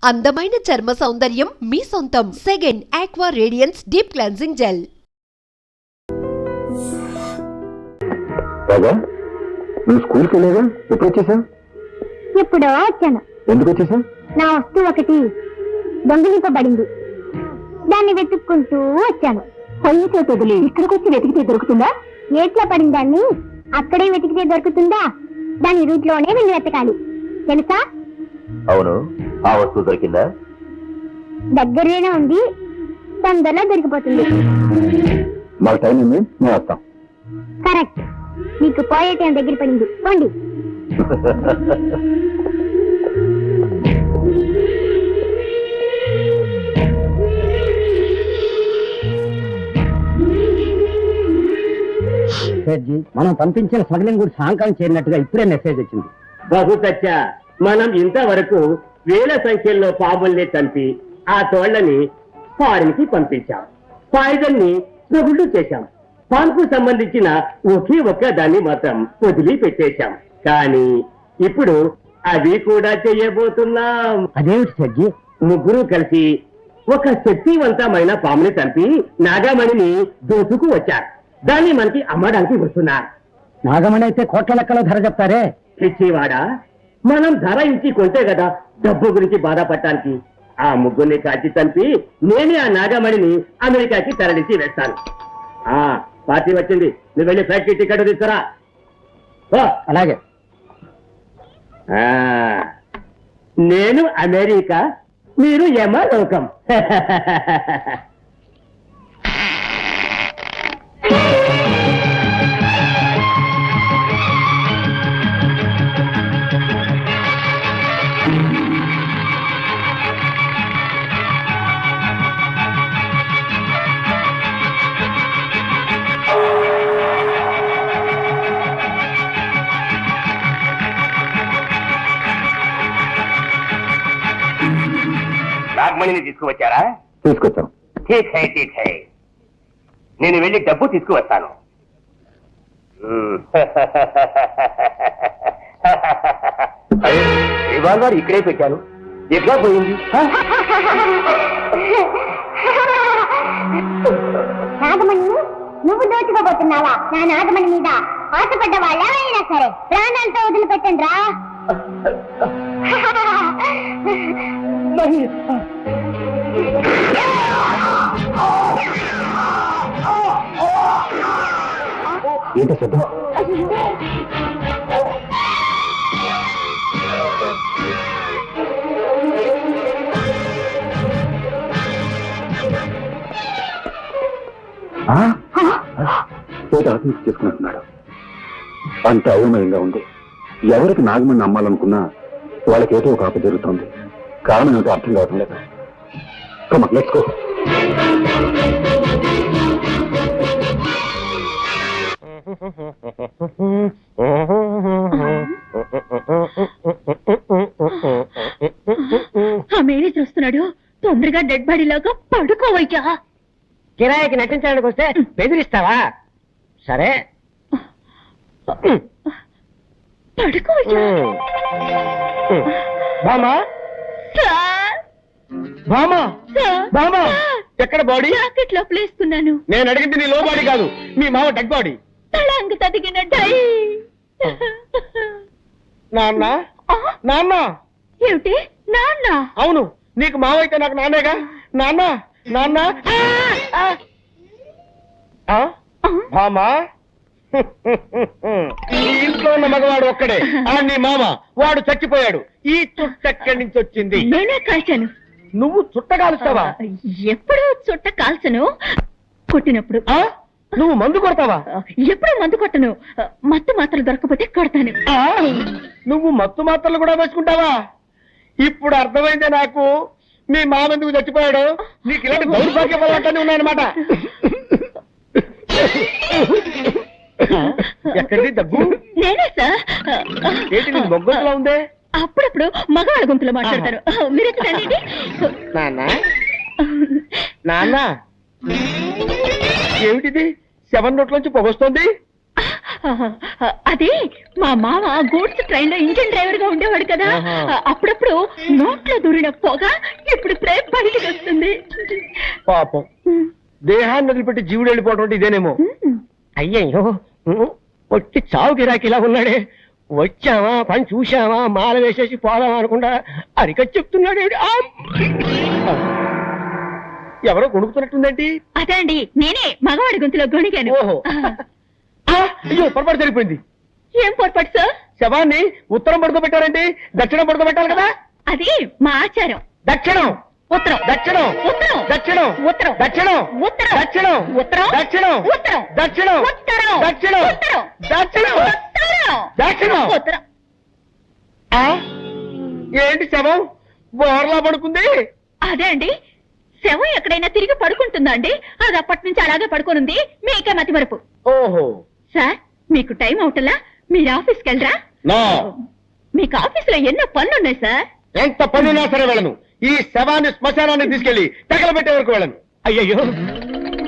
అందమైన చర్మ సౌందర్యం మీ సొంతం. Second aqua radiance deep cleansing gel. Raja, నువ్వు స్కూల్కి వెళ్ళేగా? ఎప్పుడు వచ్చేసావు? ఎప్పుడో వచ్చాను. ఎందుకు వచ్చేసావు? నా వస్తువు ఒకటి దొంగిలింపబడింది. దాన్ని వెతుక్కుంటూ వచ్చాను. పొయ్యి చోటుదిలి ఇక్కడికి వచ్చి వెతికితే దొరుకుతుందా? ఏట్లా పడిన దాన్ని అక్కడే వెతికితే దొరుకుతుందా? దాని రూట్లోనే వెళ్ళి వెతకాలి, తెలుసా? అవును, ఆ వస్తువు దొరికిందా? దగ్గరలోనే ఉంది, తొందరలో దొరికిపోతుంది. మాకు టైం ఉంది, మేము వస్తాం. కరెక్ట్, మీకు పోయే టైం దగ్గర పడింది. పోండి. మనం పంపించిన స్మగ్లింగ్ కూడా సాయంకాలం చేరినట్టుగా ఇప్పుడే మెసేజ్ వచ్చింది. బహు సత్య, మనం ఇంతవరకు వేల సంఖ్యలో పాముల్ని చంపి ఆ తోళ్లని ఫారిన్ కి పంపించాం. పాయిజన్ ని ప్రగుళ్ళు చేశాం. పాన్కు సంబంధించిన ఒకే ఒక్క దాన్ని మాత్రం వదిలి పెట్టేశాం. కానీ ఇప్పుడు అది కూడా చెయ్యబోతున్నాం. అదేమిటి సజ్జి? ముగ్గురు కలిసి ఒక శక్తివంతమైన పాముని చంపి నాగామణిని దోచుకు వచ్చారు. దాన్ని మనకి అమ్మడానికి వస్తున్నారు. నాగమణి అయితే కోట్ల లెక్కలో ధర చెప్తారే. పిచ్చివాడా, మనం ధర ఇచ్చి కొంటే కదా డబ్బు గురించి బాధపడటానికి. ఆ ముగ్గురిని కాల్చి చంపి నేనే ఆ నాగమణిని అమెరికాకి తరలించి వేస్తాను. ఆ పార్టీ వచ్చింది, నువ్వు వెళ్ళి ఫ్లైట్ కి టికెట్ తీసుకురా. అలాగే. నేను అమెరికా, మీరు యమలోకం. నాగమణిని తీసుకువచ్చారా? తీసుకొచ్చాం. ఠీక్ హై, ఠీక్ హై. నేను వెళ్ళి డబ్బు తీసుకువస్తాను. రివాల్వర్ ఇక్కడే పెట్టాను, ఎట్లా పోయింది? నాగమణి నువ్వు దోచుకోబోతున్నావా? నా నాగమణి మీద ఆశపడ్డ వాళ్ళ అయినా సరే ప్రాణాలతో వదిలిపెట్టండి రా. ఏంటో శబ్దం? ఆత్మహత్య చేసుకున్నట్టున్నాడు. అంత అయోమయంగా ఉంది. ఎవరికి నాగమణి నమ్మాలనుకున్నా వాళ్ళకి ఏదో ఒక ఆపద జరుగుతుంది. కారణం ఏంటో అర్థం కావటం లేదు. Let's go. మేరీ చూస్తున్నాడు, తొందరగా డెడ్ బాడీ లాగా పడుకోవయ్యా. కిరాయికి నటించడానికి వస్తే బెదిరిస్తావా? సరే పడుకోవయ్యా. బామా, బామా, బామా, ఎక్కడ బాడీ? జాకెట్ లో ప్లేసుకున్నాను. నేను అడిగింది నీ లో బాడీ కాదు, మీ మామ డెడ్ బాడీ. తళంగు తదిగిన డై. నాన్న, నాన్న. ఏమిటి నాన్న? అవును, నీకు మావ అయితే నాకు నాన్నేగా. నాన్న, నాన్న. మామా, ఈ ఇంట్లో ఉన్న మగవాడు ఒక్కడే, నీ మామ. వాడు చచ్చిపోయాడు. ఈ చుట్ట ఎక్కడి నుంచి వచ్చింది? నేనే కాల్చాను. నువ్వు చుట్ట కాలుస్తావా? ఎప్పుడు చుట్ట కాల్చను, కొట్టినప్పుడు. నువ్వు మందు కొడతావా? ఎప్పుడు మందు కొట్టను. మత్తు మాత్రలు దొరకపోతే కొడతాను. నువ్వు మత్తు మాత్రలు కూడా వేసుకుంటావా? ఇప్పుడు అర్థమైందే నాకు మీ మామ ఎందుకు చచ్చిపోయాడు. నీకు ఇలాంటి దౌర్భాగ్య వల్లనే ఉన్నాయన్నమాట. ఎక్కడి దగ్గు? నేనే సార్. ఏంటి నీ మొగ్గలా ఉందే? అప్పుడప్పుడు మగవాళ్ళ గొంతులో మాట్లాడతారు. మీరెక్కడండి? నాన్న, నాన్న, ఏమిటిది? 7 నోట్లోంచి పొగొస్తోంది. అదే మా మామ గూడ్స్ ట్రైన్ లో ఇంజిన్ డ్రైవర్ గా ఉండేవాడు కదా. అప్పుడప్పుడు నోట్లో దూరిన పొగ ఇప్పుడు ప్రేమ్ బయటికి వస్తుంది. పాపం దేహాన్ని వదిలిపెట్టి జీవుడు వెళ్ళిపోవడం అంటే ఇదేనేమో. అయ్యయ్యో, వచ్చి చావు గిరాకి ఇలా ఉన్నాడే. వచ్చావా, పని చూసావా, మాల వేసేసి పోదామా అనుకుండా అరిక చెప్తున్నాడు. ఎవరో కొనుక్కుతున్నట్టుందండి. అదే అండి, నేనే మగవాడి గొంతులో గొణిగాను. ఓహో, అయ్యో పొరపాటు జరిగిపోయింది. ఏం పొరపాటు సార్? శవాన్ని ఉత్తరం పడుకోబెట్టారండి, దక్షిణం పడుకోబెట్టాలి కదా. అది మా ఆచారం. దక్షిణం, ఉత్తరం, దక్షిణం, ఉత్తరం, దక్షిణం, ఉత్తరం, దక్షిణం, ఉత్తరం, దక్షిణం, ఉత్తరం, దక్షిణం, ఉత్తరం, దక్షిణం, ఉత్తరం, దక్షిణం, ఉత్తరం, దక్షిణం, ఉత్తరం, దక్షిణం. ఉత్తరం. ఏంటి శవం బోర్లా పడుకుంది? అదే అండి, శవం ఎక్కడైనా తిరిగి పడుకుంటుందా అండి? అది అప్పటి నుంచి అలాగే పడుకోనుంది. మీకే మతి మరుపు. ఓహో, సార్ మీకు టైం అవుతలా, మీరు ఆఫీస్కి వెళ్ళరా? నా మీకు ఆఫీస్ లో ఎన్నో పనులున్నాయి సార్. ఎంత పనున్నా సరే వెళ్ళను. ఈ శవాన్ని శ్మశానాన్ని తీసుకెళ్లి తగలబెట్టే వరకు వెళ్ళను. అయ్యయ్యో,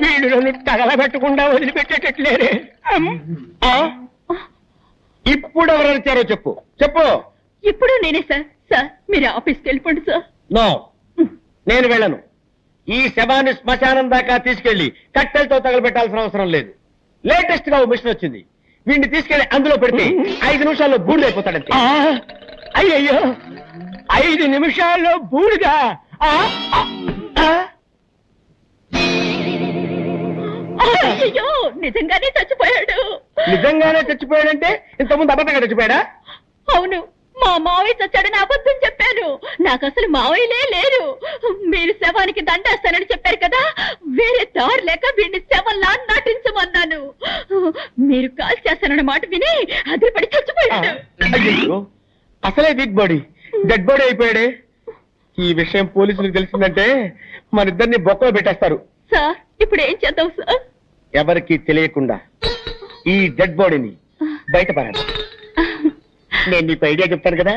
వీళ్ళు తగలబెట్టకుండా వదిలిపెట్టేటట్లేరే. ఇప్పుడు ఎవరు ఇచ్చారో చెప్పు, చెప్పు. ఇప్పుడు నేనే సార్. సార్ మీరు ఆఫీస్కి వెళ్ళిపోండి సార్. నో, నేను వెళ్ళను. ఈ శవాన్ని శ్మశానం దాకా తీసుకెళ్లి కట్టెలతో తగలబెట్టాల్సిన అవసరం లేదు. లేటెస్ట్ గా మిషన్ వచ్చింది. వీడిని తీసుకెళ్లి అందులో పెడితే 5 నిమిషాల్లో బూడిదైపోతాడంతే. అయ్యయ్యో, 5 నిమిషాల్లో బూడిదా? అయ్యో, నిజంగానే చచ్చిపోయాడు. నిజంగానే చచ్చిపోయాడంటే ఇంతకుముందు అబద్ధంగా చచ్చిపోయాడా? అవును, మా మావయ్య చచ్చాడని అబద్ధం చెప్పాను. నాకు అసలు మావయ్యలే లేరు. మీరు శవానికి దండేస్తానని చెప్పారు కదా, వేరే దారి లేక వీడిని శవంలా నటించమన్నాను. మీరు కాల్ చేస్తానన్న మాట విని అదిరిపడి చచ్చిపోయాడు. అయ్యో, అసలే వీక్ బాడీ డెడ్ బాడీ అయిపోయాడే. ఈ విషయం పోలీసులకు తెలిసిందంటే మనిద్దరిని బొక్కలో పెట్టేస్తారు. సార్ ఇప్పుడు ఏం చేద్దాం సార్? ఎవరికి తెలియకుండా ఈ డెడ్ బాడీని బయటపడాలి. నేను నీకు ఐడియా చెప్తాను కదా.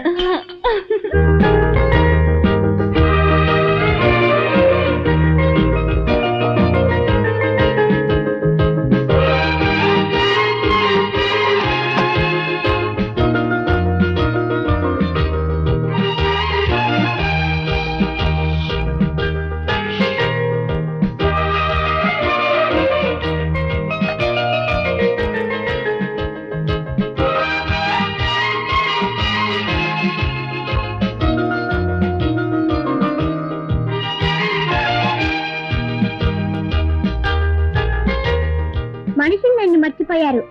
మనుషులు నన్ను మర్చిపోయారు,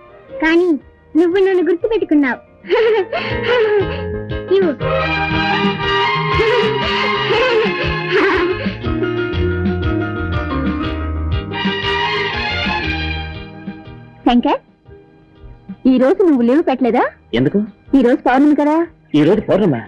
కానీ నువ్వు నన్ను గుర్తు పెట్టుకున్నావు. శంకర్, ఈ రోజు నువ్వు లీవ్ పెట్టలేదా? ఎందుకు? ఈ రోజు పౌర్ణమి కదా. ఈ రోజు పౌర్ణమా?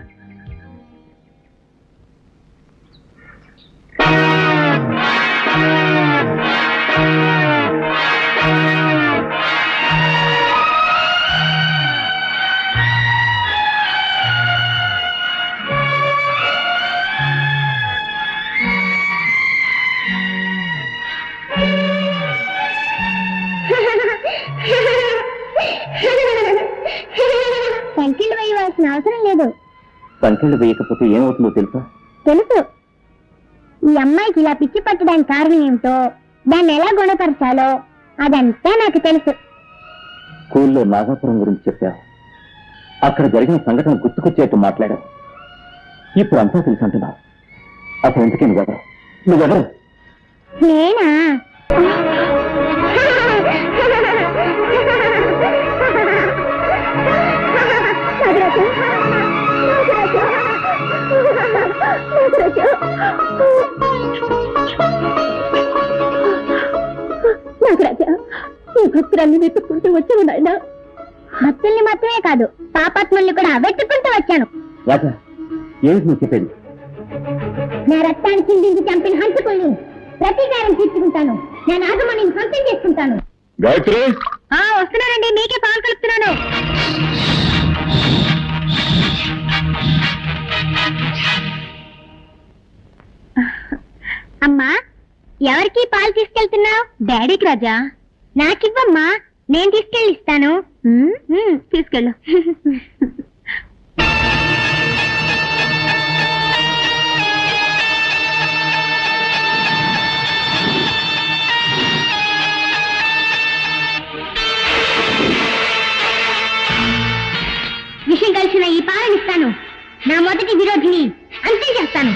సంఖ్యలు వేయవలసిన అవసరం లేదు. సంఖ్యలు వేయకపోతే ఏమవుతుందో తెలుసా? తెలుసు. ఈ అమ్మాయికి ఇలా పిచ్చి పట్టడానికి కారణం ఏమిటో, దాన్ని ఎలా గుణపరచాలో అదంతా నాకు తెలుసు. స్కూల్లో నాగాపురం గురించి చెప్పావు. అక్కడ జరిగిన సంఘటన గుర్తుకొచ్చేట్టు మాట్లాడావు. ఇప్పుడు అంతా తెలుసు అంటున్నావు. అసలు ఎందుకే నువ్వెవరు? నువ్వెవరు? నేనా? నాగరాజా, ఈ భక్తురాన్ని వెతుక్కుంటూ వచ్చాను నాయన. భక్తుల్ని మాత్రమే కాదు, పాపాత్ముల్ని కూడా వెతుక్కుంటూ వచ్చాను. రాజా, ఏమిటి నువ్వు చెప్పేది? నా రక్తాన్ని చిందించి చంపిన హంతకుల్ని ప్రతీకారం తీర్చుకుంటాను. నేను నాగమణిని సొంతం చేసుకుంటాను. గాయత్రి, వస్తున్నానండి, మీకే పాలు కలుపుతున్నాను. అమ్మా, ఎవరికి పాలు తీసుకెళ్తున్నావు? డాడీకి రాజా. నాకివ్వమ్మా, నేను తీసుకెళ్ళి ఇస్తాను. తీసుకెళ్ళు. విషయం కలిసిన ఈ పాలనిస్తాను. నా మొదటి విరోధిని అంతే చేస్తాను.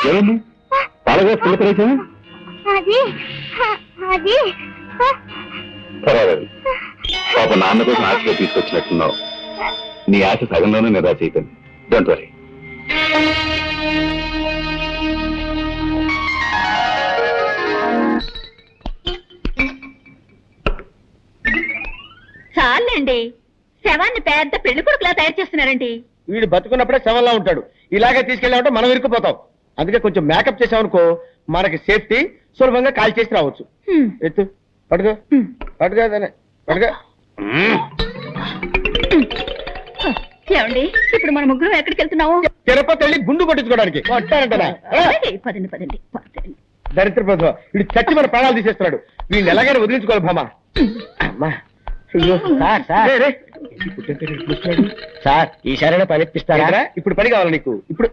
ఏమైంది? పాలగా పిల్లకరేసా? అది అది పర్వాలేదు. పాప నాన్న కోసం ఆశగా తీసుకొచ్చినట్టున్నావు. నీ ఆశ సగంలోనే నిరాశ అయిపోయింది. Don't worry. చాలండి, శవాన్ని పెద్ద పెళ్లి కొడుకులా తయారు చేస్తున్నారండి. వీడు బతుకున్నప్పుడే శవంలా ఉంటాడు. ఇలాగే తీసుకెళ్ళామంటే మనం ఇరుక్కుపోతాం. అందుకే కొంచెం మేకప్ చేసామనుకో మనకి సేఫ్టీ, సులభంగా కాల్ చేసి రావచ్చు. ఎత్తు, పడుకో పడుకో పడుకో. ఏమండి, ఇప్పుడు మన ముగ్గురు ఎక్కడికి వెళ్తున్నాము? తిరుపతి వెళ్ళి గుండు కొట్టించుకోవడానికి. కొట్టారంటనా? పదండి పదండి పదండి. దరిద్ర ప్రభు, వీడు చచ్చి మన ప్రాణాలు తీసేస్తున్నాడు. వీడిని ఎలాగైనా వదిలించుకోవాలి భామా. అమ్మా, అయ్యో, సార్ ఈసారైనా పని ఇప్పిస్తారా? ఇప్పుడు పని కావాలి నీకు. ఇప్పుడు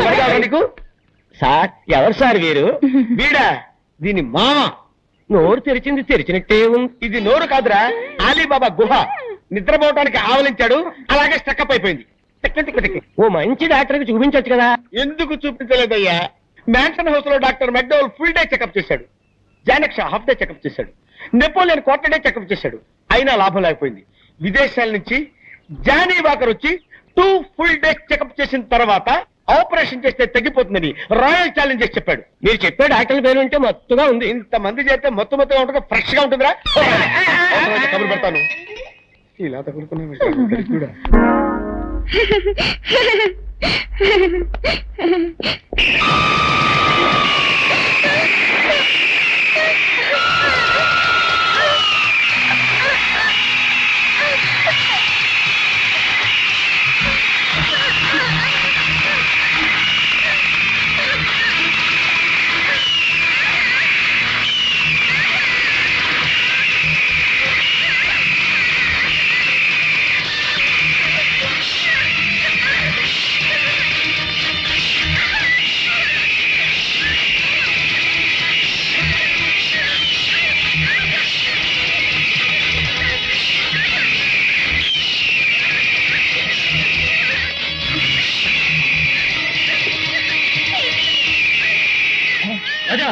పని కావాలి నీకు. సార్ ఎవరు సార్ వీరు? వీడా? దీని మామ. నోరు తెరిచింది తెరిచినట్టే ఉంది. ఇది నోరు కాదురా, అలీబాబా గుహ. నిద్రపోవటానికి ఆవలించాడు, అలాగే స్టక్అప్ అయిపోయింది. ఓ మంచి డాక్టర్కి చూపించొచ్చు కదా. ఎందుకు చూపించలేదయ్యా? మ్యాన్షన్ హౌస్ లో doctor McDowell full day checkup చేశాడు. జానక్ షా హాఫ్ డే చెకప్ చేశాడు. నెపోలియన్ క్వార్టర్ డే చెకప్ చేశాడు. అయినా లాభం లేకపోయింది. విదేశాల నుంచి జానీ వాకర్ వచ్చి 2 ఫుల్ డే చెకప్ చేసిన తర్వాత ఆపరేషన్ చేస్తే తగ్గిపోతుందని రాయల్ ఛాలెంజ్ చేసి చెప్పాడు. మీరు చెప్పే డాక్టర్ పేరు ఉంటే మత్తుగా ఉంది. ఇంతమంది చేస్తే మొత్తం ఉంటుంది, ఫ్రెష్ గా ఉంటుందిరా. కబురు పెడతాను. ఇలా తగులుకున్నా. రాజా,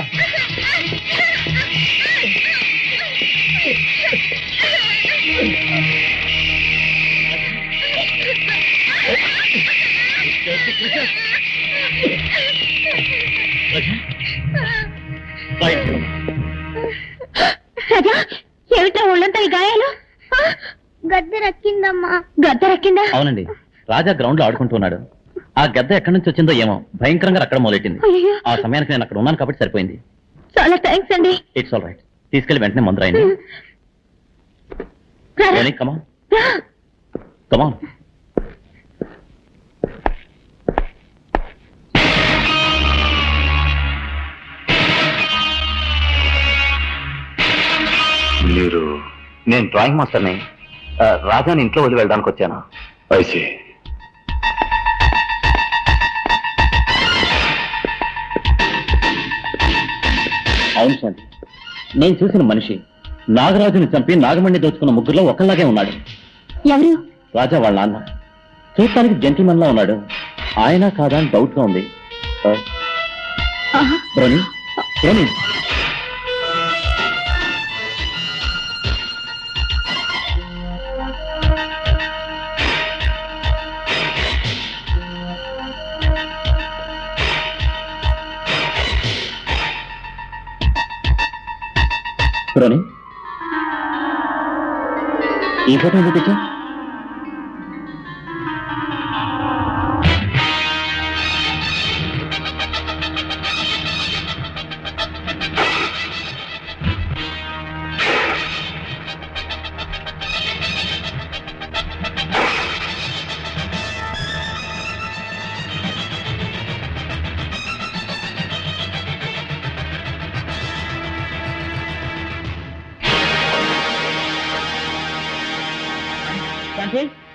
ఏమిటా ఒళ్ళంతా ఈ గాయాలు? గద్దె రక్కిందమ్మా. గద్దె రక్కిందా? అవునండి, రాజా గ్రౌండ్ లో ఆడుకుంటున్నాడు. ఆ గద్ద ఎక్కడి నుంచి వచ్చిందో ఏమో భయంకరంగా అక్కడ మొదలెట్టింది. అయ్యో. ఆ సమయానికి నేను అక్కడ ఉన్నాను కాబట్టి సరిపోయింది. చాలా థ్యాంక్స్ అండి. It's all right. తీసుకెళ్లి వెంటనే మందు రాయండి. రారా. కమాన్ కమాన్. మీరు? నేను డ్రాయింగ్ మాస్టర్ని. రాజాని ఇంట్లో వదిలి వెళ్ళడానికి వచ్చాను. ఐసి అవును శాంతి, నేను చూసిన మనిషి నాగరాజుని చంపి నాగమణి దోచుకున్న ముగ్గురులో ఒకళ్ళలాగే ఉన్నాడు. ఎవరు? రాజా వాళ్ళ నాన్న. చూడటానికి జెంటిల్మన్ లా ఉన్నాడు. ఆయన కాదా అని డౌట్ గా ఉంది. బ్రోని, బ్రోని. బ్రోని, ఈ ఫోటో ఎందుకు తెచ్చా?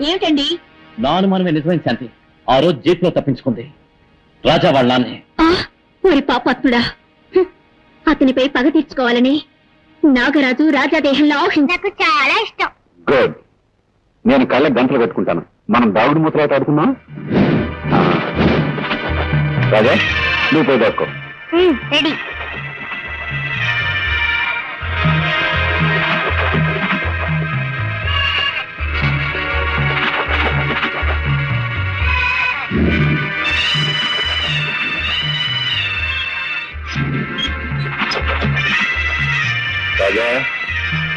ఏమిటండి? నా అనుమానమే నిజమైన శాంతి. ఆ రోజు జీప్ లో తప్పించుకుంది రాజా వాళ్ళ నాన్నే. ఊరి పాపాత్ముడా, అతనిపై పగ తీర్చుకోవాలని నాగరాజు రాజాదేహంలో నాకు చాలా ఇష్టం. గుడ్. నేను కళ్ళ గంటలు కట్టుకుంటాను. మనం దాగుడు మూతలాట ఆడుకుందాం. రాజా, నువ్వు పోయి దాక్కో. రెడీ. రాజా,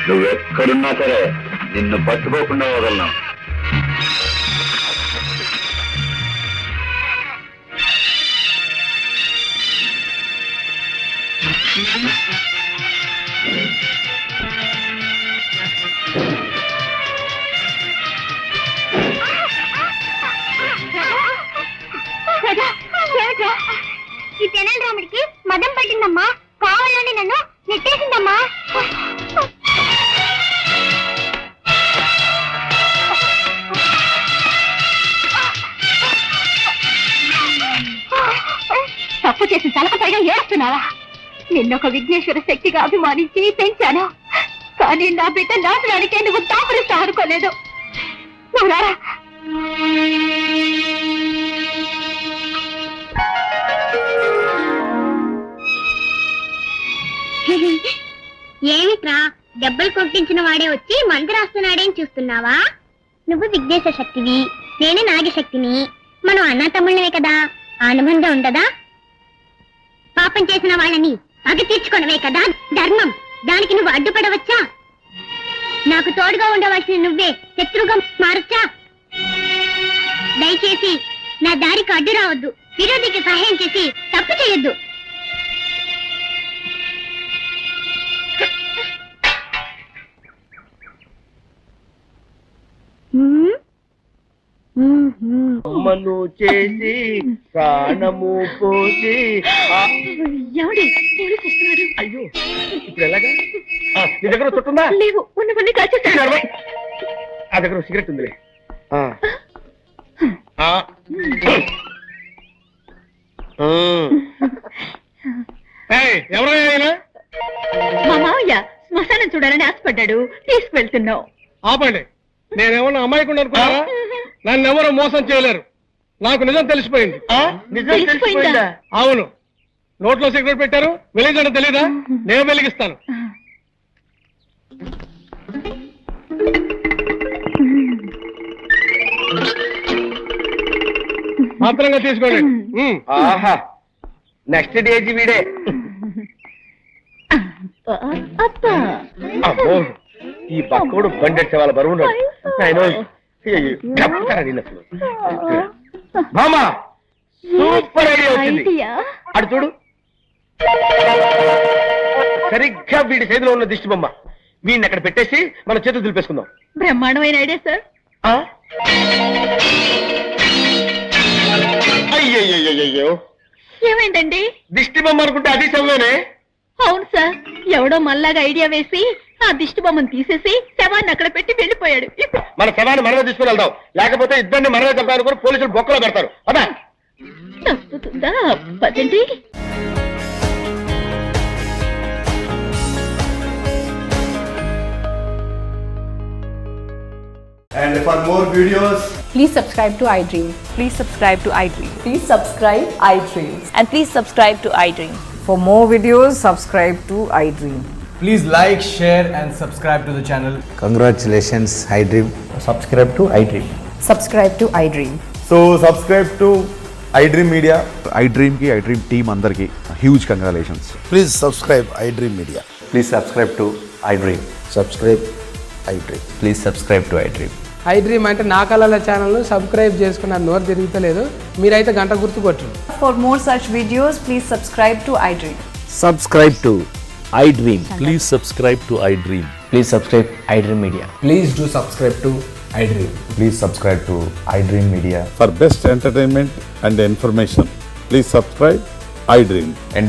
నువ్వెక్కడున్నా సరే నిన్ను పట్టుకోకుండా వదలను. ఈ తెనాలి రాముడికి మదం పట్టిందమ్మా. కావాలని నన్ను నెట్టేసిందమ్మా. తప్పు చేసి తలకపైగా ఏడుస్తున్నావా? నిన్నొక విఘ్నేశ్వర శక్తిగా అభిమానించి పెంచాను. కానీ నా బిడ్డ నాశనానికే నువ్వు దాపురిస్తా అనుకోలేదు. నువ్వు రారా. ఏమిట్రా, దెబ్బలు కొట్టించిన వాడే వచ్చి మంది రాస్తున్నాడేం చూస్తున్నావా? నువ్వు విఘ్నేశ్వర శక్తివి, నేను నాగశక్తిని. మనం అన్నా తమ్ముళ్ళమే కదా, అనుబంధం ఉండదా? పాపం చేసిన వాళ్ళని పగ తీర్చుకోవడమే కదా ధర్మం. దానికి నువ్వు అడ్డుపడవచ్చా? నాకు తోడుగా ఉండవలసిన నువ్వే శత్రుగా మారచ్చా? దయచేసి నా దారికి అడ్డు రావద్దు. విరోధికి సహాయం చేసి తప్పు చేయొద్దు. అమ్మను చేసి ప్రాణము పోసి ఎవడి పోలీసు వస్తున్నాడు. అయ్యో, ఇప్పుడు ఎలాగా? నీ దగ్గర చుట్టుందా? లేవు, ఉన్నవన్నీ కాల్చేస్తాను. ఆ దగ్గర సిగరెట్ ఉందిలే. ఎవరైనా మా మావయ్య శ్మశానం చూడాలని ఆశపడ్డాడు, తీసుకువెళ్తున్నావు. ఆపండి. నేనేమన్నా అమాయకుండా అనుకున్నారా? నన్ను ఎవరు మోసం చేయలేరు. నాకు నిజం తెలిసిపోయింది. నిజం తెలిసిపోయిందా? అవును. నోట్లో సిగరెట్ పెట్టారు, వెలిగించడం తెలీదా? నేను వెలిగిస్తాను. మాత్రంగా తీసుకోండి. ఆహా, నెక్స్ట్ డేజ్ వీడే. అమ్మో, ఈ బక్కోడు బండెట్టే వాళ్ళ బరువు మామా. సూపర్ ఐడియా వచ్చింది. అటు చూడు, సరిగ్గా వీడి చేతిలో ఉన్న దిష్టి బొమ్మ. వీడిని అక్కడ పెట్టేసి మన చేతులు దులిపేసుకుందాం. బ్రహ్మాండమైన ఐడియా సార్. అయ్యయ్యో, ఏమైందండి? దిష్టి బొమ్మ అనుకుంటే అది శవమేనే. అవును సార్, ఎవడో మళ్ళాగా ఐడియా వేసి ఆ దిష్టి బొమ్మను తీసేసి శవాన్ని అక్కడ పెట్టి వెళ్ళిపోయాడు. మన శవాన్ని మనమే తీసుకుని వెళ్దాం, లేకపోతే ఇద్దరిని మనమే చంపాలనుకుని పోలీసులు బొక్కలో పెడతారు. అదా తప్పుతుందా? పదండి. And for more videos, Please subscribe to iDream. Please subscribe to iDream. Please subscribe iDream. And please subscribe to iDream. For more videos, subscribe to iDream. please like, share, and subscribe to the channel. Congratulations, iDream. Subscribe to iDream. Subscribe to iDream. So subscribe to iDream Media. iDream కి iDream team అందరికి huge congratulations. Please subscribe iDream Media. Please subscribe to iDream. Subscribe iDream. Please subscribe to iDream. iDream అంటే నా కళల ఛానల్ను subscribe చేసుకున్న నోరు తిరుగుతలేదు. మీరైతే గంట గుర్తు కొట్టండి. For more such videos, please subscribe to iDream. Subscribe to iDream. Please subscribe to iDream. Please subscribe iDream media. Please do subscribe to iDream. Please subscribe to iDream media. For best entertainment and information, please subscribe iDream. And